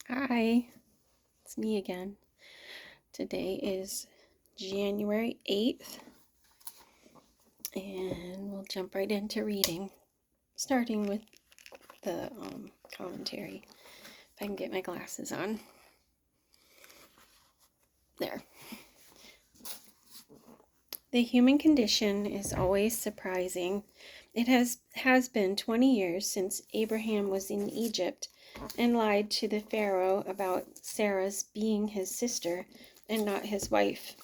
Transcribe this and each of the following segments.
Hi, it's me again. Today is January 8th, and we'll jump right into reading, starting with the commentary. If I can get my glasses on. There. The human condition is always surprising. It has been 20 years since Abraham was in Egypt and lied to the Pharaoh about Sarah's being his sister and not his wife.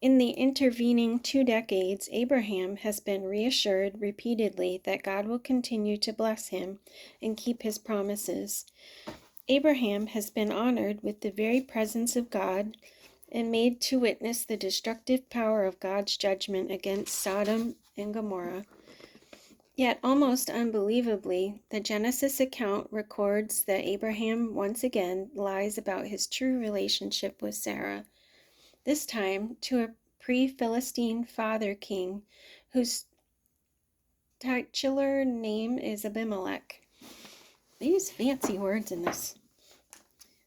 In the intervening 2 decades, Abraham has been reassured repeatedly that God will continue to bless him and keep his promises. Abraham has been honored with the very presence of God and made to witness the destructive power of God's judgment against Sodom and Gomorrah. Yet, almost unbelievably, the Genesis account records that Abraham once again lies about his true relationship with Sarah, this time to a pre-Philistine father king whose titular name is Abimelech. They use fancy words in this.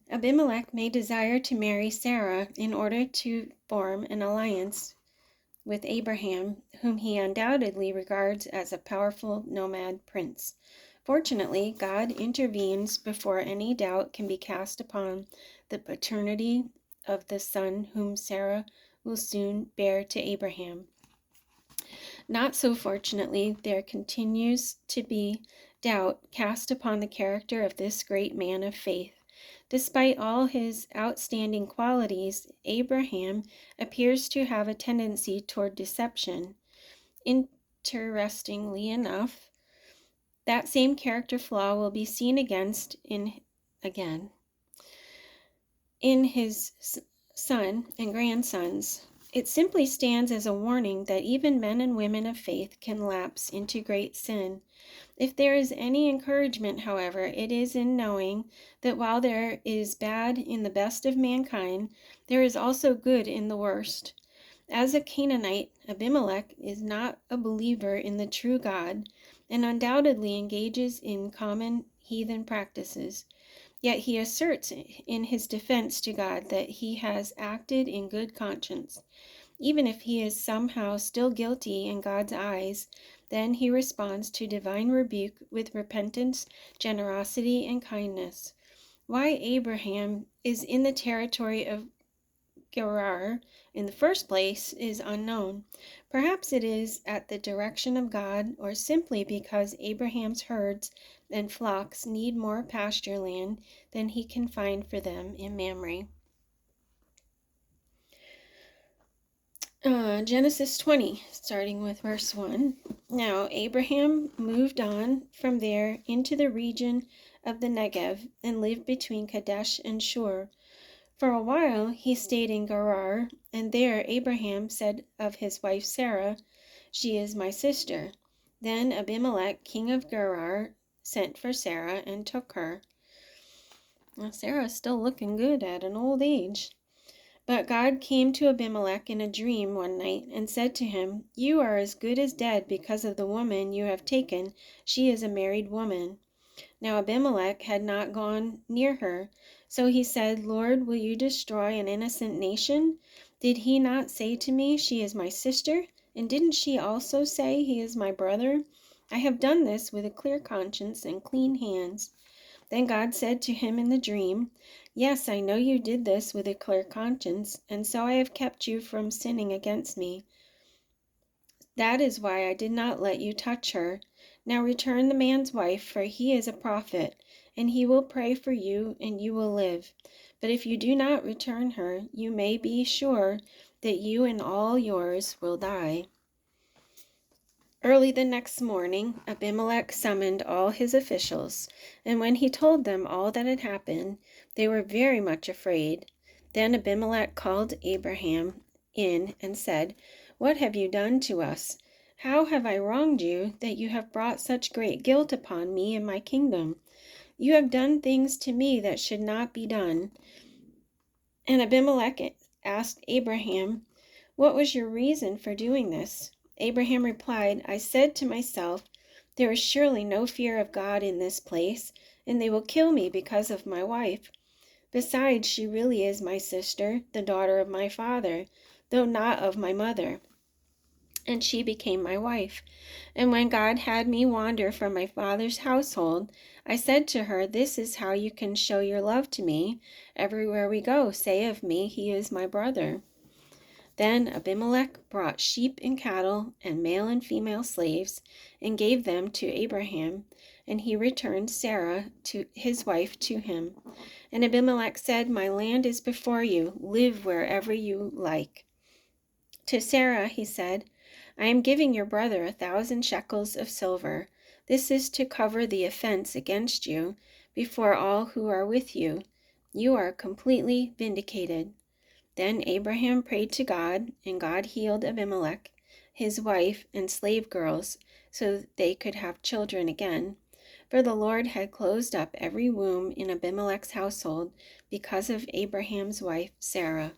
Abimelech may desire to marry Sarah in order to form an alliance with Abraham, whom he undoubtedly regards as a powerful nomad prince. Fortunately, God intervenes before any doubt can be cast upon the paternity of the son whom Sarah will soon bear to Abraham. Not so fortunately, there continues to be doubt cast upon the character of this great man of faith. Despite all his outstanding qualities, Abraham appears to have a tendency toward deception. Interestingly enough, that same character flaw will be seen again in his son and grandsons. It simply stands as a warning that even men and women of faith can lapse into great sin. If there is any encouragement, however, it is in knowing that while there is bad in the best of mankind, there is also good in the worst. As a Canaanite, Abimelech is not a believer in the true God and undoubtedly engages in common heathen practices. Yet he asserts in his defense to God that he has acted in good conscience. Even if he is somehow still guilty in God's eyes, then he responds to divine rebuke with repentance, generosity, and kindness. Why Abraham is in the territory of Gerar in the first place is unknown. Perhaps it is at the direction of God, or simply because Abraham's herds and flocks need more pasture land than he can find for them in Mamre. Genesis 20, starting with verse 1. Now Abraham moved on from there into the region of the Negev and lived between Kadesh and Shur. For a while he stayed in Gerar, and there Abraham said of his wife Sarah, "She is my sister." Then Abimelech, king of Gerar, sent for Sarah and took her. Well, Sarah's still looking good at an old age. But God came to Abimelech in a dream one night and said to him, "You are as good as dead because of the woman you have taken. She is a married woman." Now Abimelech had not gone near her. So he said, "Lord, will you destroy an innocent nation? Did he not say to me, 'She is my sister'? And didn't she also say, 'He is my brother'? I have done this with a clear conscience and clean hands." Then God said to him in the dream, "Yes, I know you did this with a clear conscience, and so I have kept you from sinning against me. That is why I did not let you touch her. Now return the man's wife, for he is a prophet, and he will pray for you, and you will live. But if you do not return her, you may be sure that you and all yours will die." Early the next morning, Abimelech summoned all his officials, and when he told them all that had happened, they were very much afraid. Then Abimelech called Abraham in and said, "What have you done to us? How have I wronged you that you have brought such great guilt upon me and my kingdom? You have done things to me that should not be done." And Abimelech asked Abraham, "What was your reason for doing this?" Abraham replied, "I said to myself, 'There is surely no fear of God in this place, and they will kill me because of my wife.' Besides, she really is my sister, the daughter of my father, though not of my mother. And she became my wife. And when God had me wander from my father's household, I said to her, this is how you can show your love to me. Everywhere we go, say of me, he is my brother. Then Abimelech brought sheep and cattle and male and female slaves and gave them to Abraham, and he returned Sarah, to his wife, to him. And Abimelech said, my land is before you, live wherever you like. To Sarah he said, I am giving your brother 1,000 shekels of silver. This is to cover the offense against you before all who are with you. You are completely vindicated. Then Abraham prayed to God, and God healed Abimelech, his wife, and slave girls, so they could have children again. For the Lord had closed up every womb in Abimelech's household because of Abraham's wife, Sarah.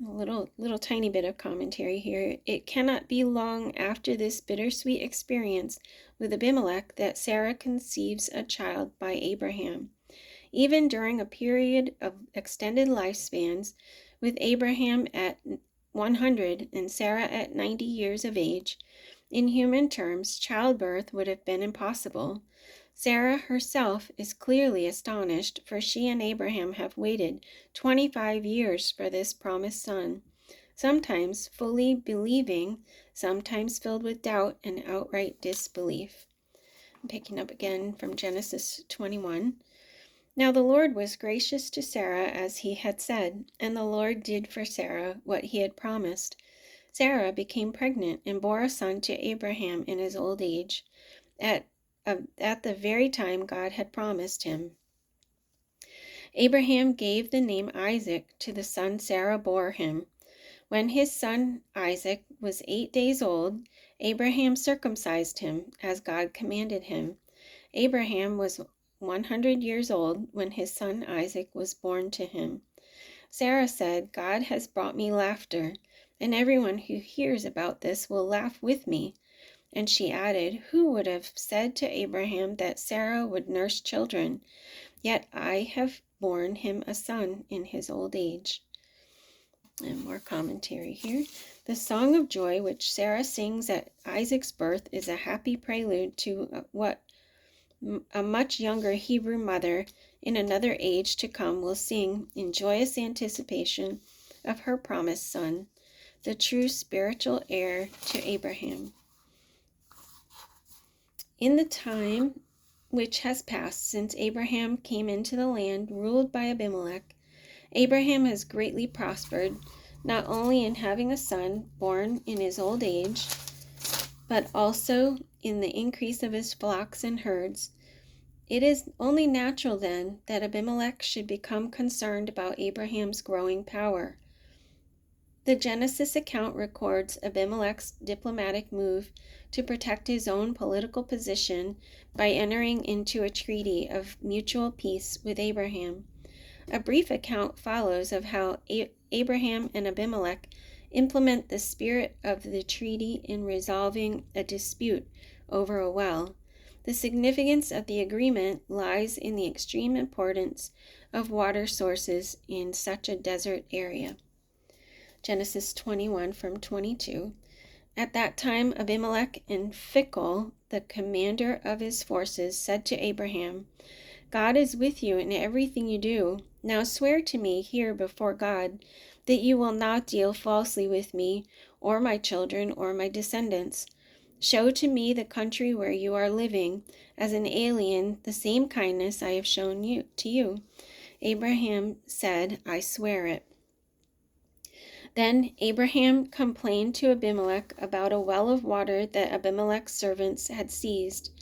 A little tiny bit of commentary here. It cannot be long after this bittersweet experience with Abimelech that Sarah conceives a child by Abraham. Even during a period of extended lifespans, with Abraham at 100 and Sarah at 90 years of age, in human terms, childbirth would have been impossible. Sarah herself is clearly astonished, for she and Abraham have waited 25 years for this promised son, sometimes fully believing, sometimes filled with doubt and outright disbelief. I'm picking up again from Genesis 21. Now the Lord was gracious to Sarah as he had said, and the Lord did for Sarah what he had promised. Sarah became pregnant and bore a son to Abraham in his old age, at the very time God had promised him. Abraham gave the name Isaac to the son Sarah bore him. When his son Isaac was 8 days old, Abraham circumcised him, as God commanded him. Abraham was 100 years old when his son Isaac was born to him. Sarah said, God has brought me laughter, and everyone who hears about this will laugh with me. And she added, who would have said to Abraham that Sarah would nurse children? Yet I have borne him a son in his old age. And more commentary here. The song of joy which Sarah sings at Isaac's birth is a happy prelude to what a much younger Hebrew mother in another age to come will sing in joyous anticipation of her promised son, the true spiritual heir to Abraham. In the time which has passed since Abraham came into the land ruled by Abimelech, Abraham has greatly prospered, not only in having a son born in his old age, but also in the increase of his flocks and herds. It is only natural, then, that Abimelech should become concerned about Abraham's growing power. The Genesis account records Abimelech's diplomatic move to protect his own political position by entering into a treaty of mutual peace with Abraham. A brief account follows of how Abraham and Abimelech implement the spirit of the treaty in resolving a dispute over a well. The significance of the agreement lies in the extreme importance of water sources in such a desert area. Genesis 21 from 22. At that time Abimelech and Phicol, the commander of his forces, said to Abraham, God is with you in everything you do. Now swear to me here before God that you will not deal falsely with me, or my children, or my descendants. Show to me the country where you are living, as an alien, the same kindness I have shown to you. Abraham said, I swear it. Then Abraham complained to Abimelech about a well of water that Abimelech's servants had seized.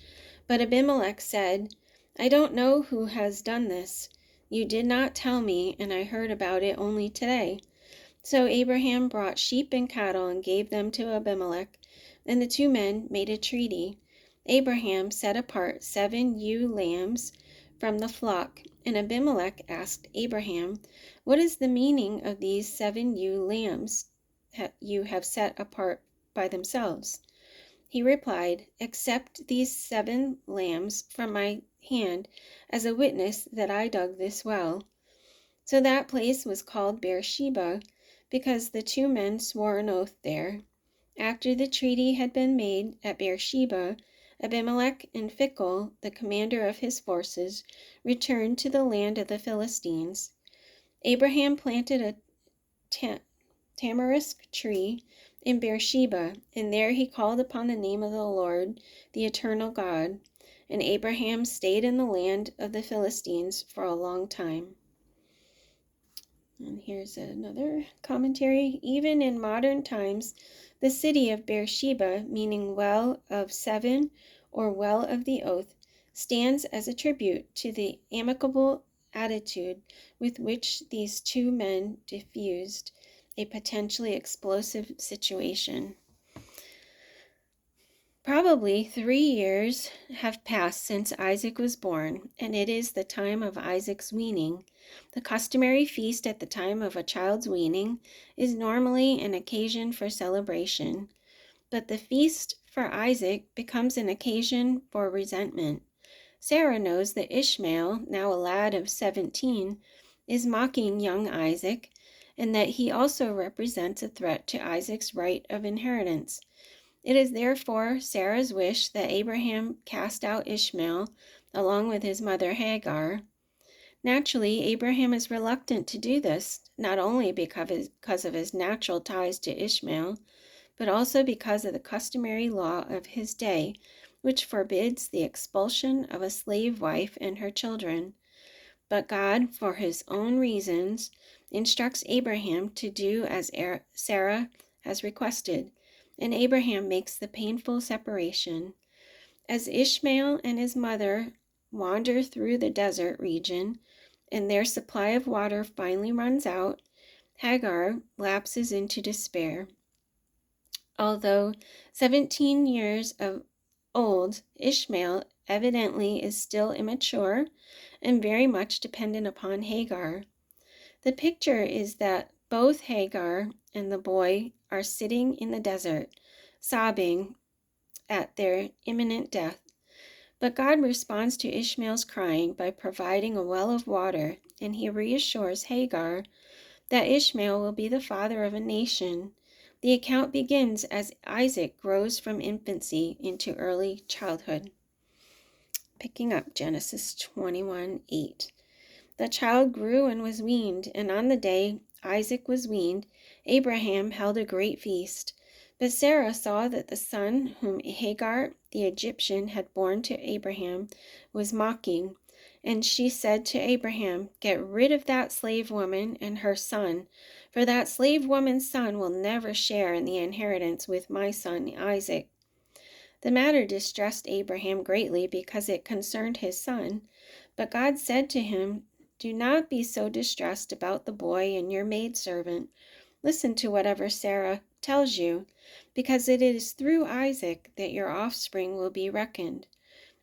But Abimelech said, I don't know who has done this. You did not tell me, and I heard about it only today. So Abraham brought sheep and cattle and gave them to Abimelech, and the two men made a treaty. Abraham set apart 7 ewe lambs from the flock, and Abimelech asked Abraham, what is the meaning of these 7 ewe lambs you have set apart by themselves? He replied, accept these 7 lambs from my hand as a witness that I dug this well." So that place was called Beersheba, because the two men swore an oath there. After the treaty had been made at Beersheba, Abimelech and Phicol, the commander of his forces, returned to the land of the Philistines. Abraham planted a tamarisk tree in Beersheba, and there he called upon the name of the Lord, the eternal God. And Abraham stayed in the land of the Philistines for a long time. And here's another commentary. Even in modern times, the city of Beersheba, meaning well of seven or well of the oath, stands as a tribute to the amicable attitude with which these two men diffused a potentially explosive situation. Probably 3 years have passed since Isaac was born, and it is the time of Isaac's weaning. The customary feast at the time of a child's weaning is normally an occasion for celebration, but the feast for Isaac becomes an occasion for resentment. Sarah knows that Ishmael, now a lad of 17, is mocking young Isaac, and that he also represents a threat to Isaac's right of inheritance. It is therefore Sarah's wish that Abraham cast out Ishmael along with his mother Hagar. Naturally, Abraham is reluctant to do this, not only because of his natural ties to Ishmael, but also because of the customary law of his day, which forbids the expulsion of a slave wife and her children. But God, for his own reasons, instructs Abraham to do as Sarah has requested, and Abraham makes the painful separation. As Ishmael and his mother wander through the desert region, and their supply of water finally runs out, Hagar lapses into despair. Although 17 years old, Ishmael evidently is still immature and very much dependent upon Hagar. The picture is that both Hagar and the boy are sitting in the desert, sobbing at their imminent death. But God responds to Ishmael's crying by providing a well of water, and he reassures Hagar that Ishmael will be the father of a nation. The account begins as Isaac grows from infancy into early childhood. Picking up Genesis 21:8. The child grew and was weaned, and on the day Isaac was weaned, Abraham held a great feast. But Sarah saw that the son whom Hagar the Egyptian had borne to Abraham was mocking, and she said to Abraham, "Get rid of that slave woman and her son, for that slave woman's son will never share in the inheritance with my son Isaac." The matter distressed Abraham greatly because it concerned his son, but God said to him, "Do not be so distressed about the boy and your maidservant. Listen to whatever Sarah tells you, because it is through Isaac that your offspring will be reckoned.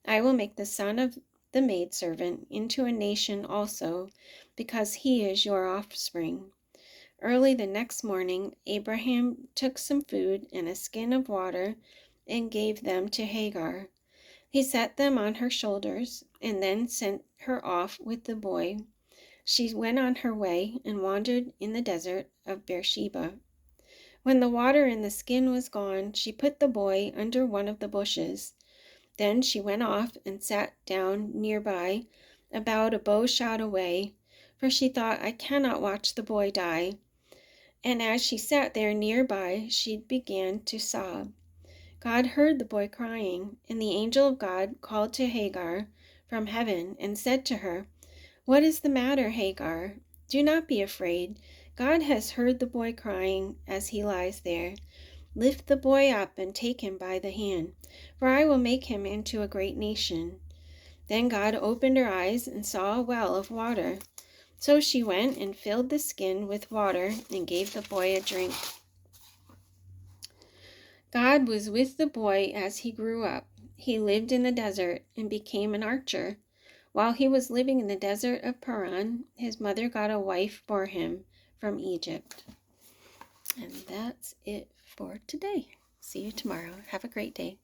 I will make the son of the maidservant into a nation also, because he is your offspring." Early the next morning, Abraham took some food and a skin of water and gave them to Hagar. He set them on her shoulders and then sent her off with the boy. She went on her way and wandered in the desert of Beersheba. When the water in the skin was gone, she put the boy under one of the bushes. Then she went off and sat down nearby, about a bow shot away, for she thought, "I cannot watch the boy die." And as she sat there nearby, she began to sob. God heard the boy crying, and the angel of God called to Hagar from heaven and said to her, "What is the matter, Hagar? Do not be afraid. God has heard the boy crying as he lies there. Lift the boy up and take him by the hand, for I will make him into a great nation." Then God opened her eyes and saw a well of water. So she went and filled the skin with water and gave the boy a drink. God was with the boy as he grew up. He lived in the desert and became an archer. While he was living in the desert of Paran, his mother got a wife for him from Egypt. And that's it for today. See you tomorrow. Have a great day.